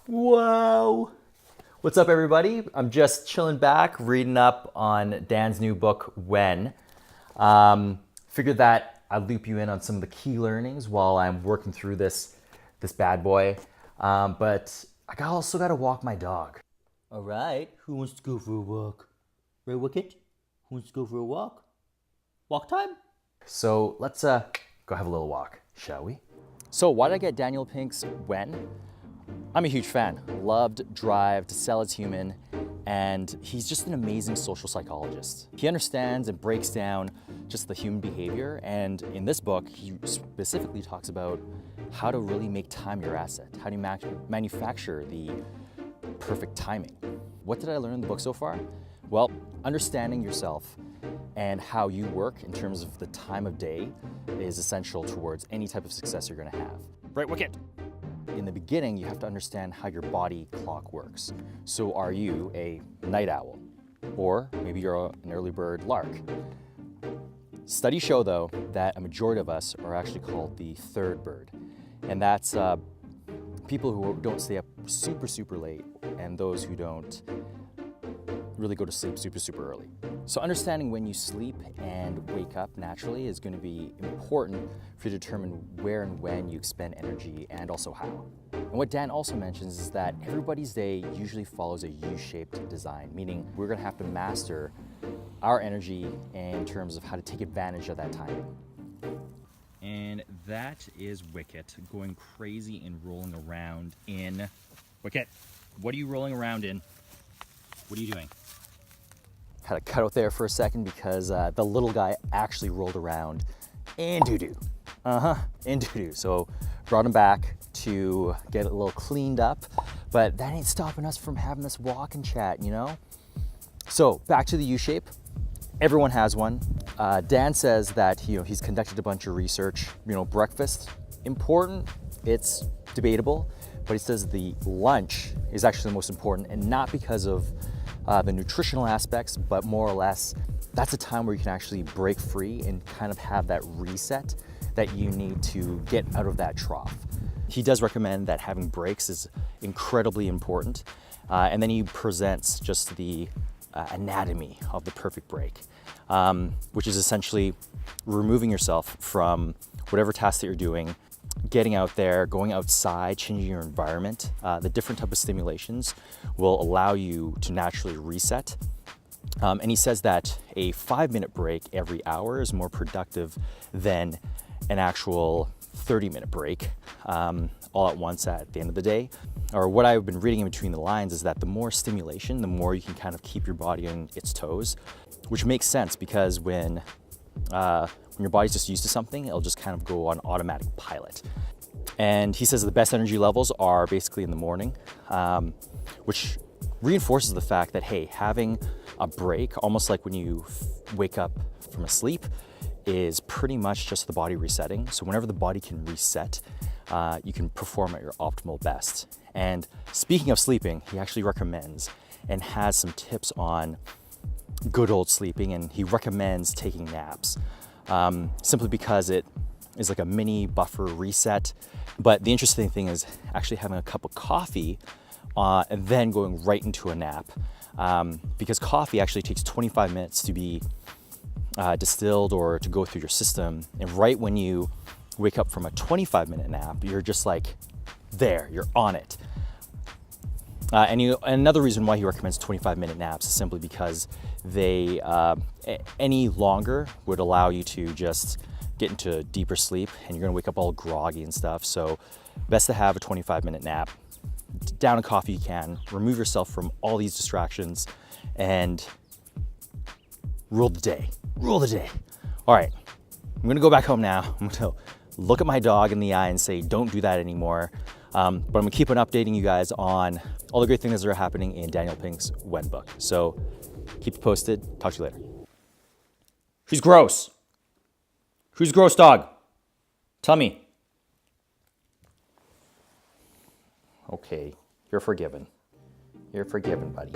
Whoa! What's up, everybody? I'm just chilling back, reading up on Dan's new book, When. Figured that I'd loop you in on some of the key learnings while I'm working through this bad boy. But I also got to walk my dog. All right, who wants to go for a walk? Right, Wicket? Who wants to go for a walk? Walk time? So let's go have a little walk, shall we? So why did I get Daniel Pink's When? I'm a huge fan. Loved Drive, To Sell Is Human, and he's just an amazing social psychologist. He understands and breaks down just the human behavior, and in this book, he specifically talks about how to really make time your asset, how do you manufacture the perfect timing. What did I learn in the book so far? Well, understanding yourself and how you work in terms of the time of day is essential towards any type of success you're gonna have. Right, Wicket? In the beginning, you have to understand how your body clock works. So are you a night owl? Or maybe you're an early bird lark. Studies show, though, that a majority of us are actually called the third bird. And that's people who don't stay up super late and those who don't really go to sleep super early. So understanding when you sleep and wake up naturally is going to be important for you to determine where and when you expend energy and also how. And what Dan also mentions is that everybody's day usually follows a U-shaped design, meaning we're going to have to master our energy in terms of how to take advantage of that timing. And that is Wicket going crazy and rolling around in... Wicket, what are you rolling around in? What are you doing? Had to cut out there for a second because the little guy actually rolled around in doo-doo. In doo-doo. So brought him back to get it a little cleaned up, but that ain't stopping us from having this walk and chat, you know? So back to the U-shape. Everyone has one. Dan says that he's conducted a bunch of research. Breakfast, important, it's debatable, but he says the lunch is actually the most important, and not because of the nutritional aspects, but more or less, that's a time where you can actually break free and kind of have that reset that you need to get out of that trough. He does recommend that having breaks is incredibly important, and then he presents just the anatomy of the perfect break, which is essentially removing yourself from whatever task that you're doing, getting out there, going outside, changing your environment. The different type of stimulations will allow you to naturally reset. And he says that a 5-minute break every hour is more productive than an actual 30-minute break all at once at the end of the day. Or what I've been reading in between the lines is that the more stimulation, the more you can kind of keep your body on its toes, which makes sense because when your body's just used to something, it'll just kind of go on automatic pilot. And he says the best energy levels are basically in the morning, which reinforces the fact that, hey, having a break, almost like when you wake up from a sleep, is pretty much just the body resetting. So whenever the body can reset, you can perform at your optimal best. And speaking of sleeping, he actually recommends and has some tips on good old sleeping, and he recommends taking naps simply because it is like a mini buffer reset. But the interesting thing is actually having a cup of coffee and then going right into a nap, because coffee actually takes 25 minutes to be distilled or to go through your system. And right when you wake up from a 25-minute nap, you're just like there, you're on it. And another reason why he recommends 25-minute naps is simply because they, any longer would allow you to just get into deeper sleep and you're gonna wake up all groggy and stuff. So best to have a 25-minute nap. Down a coffee you can, remove yourself from all these distractions and rule the day. Rule the day. All right, I'm gonna go back home now. I'm gonna look at my dog in the eye and say, don't do that anymore. But I'm gonna keep on updating you guys on all the great things that are happening in Daniel Pink's When book. So keep it posted. Talk to you later. Who's gross? Who's gross dog? Tell me. Okay, you're forgiven. You're forgiven, buddy.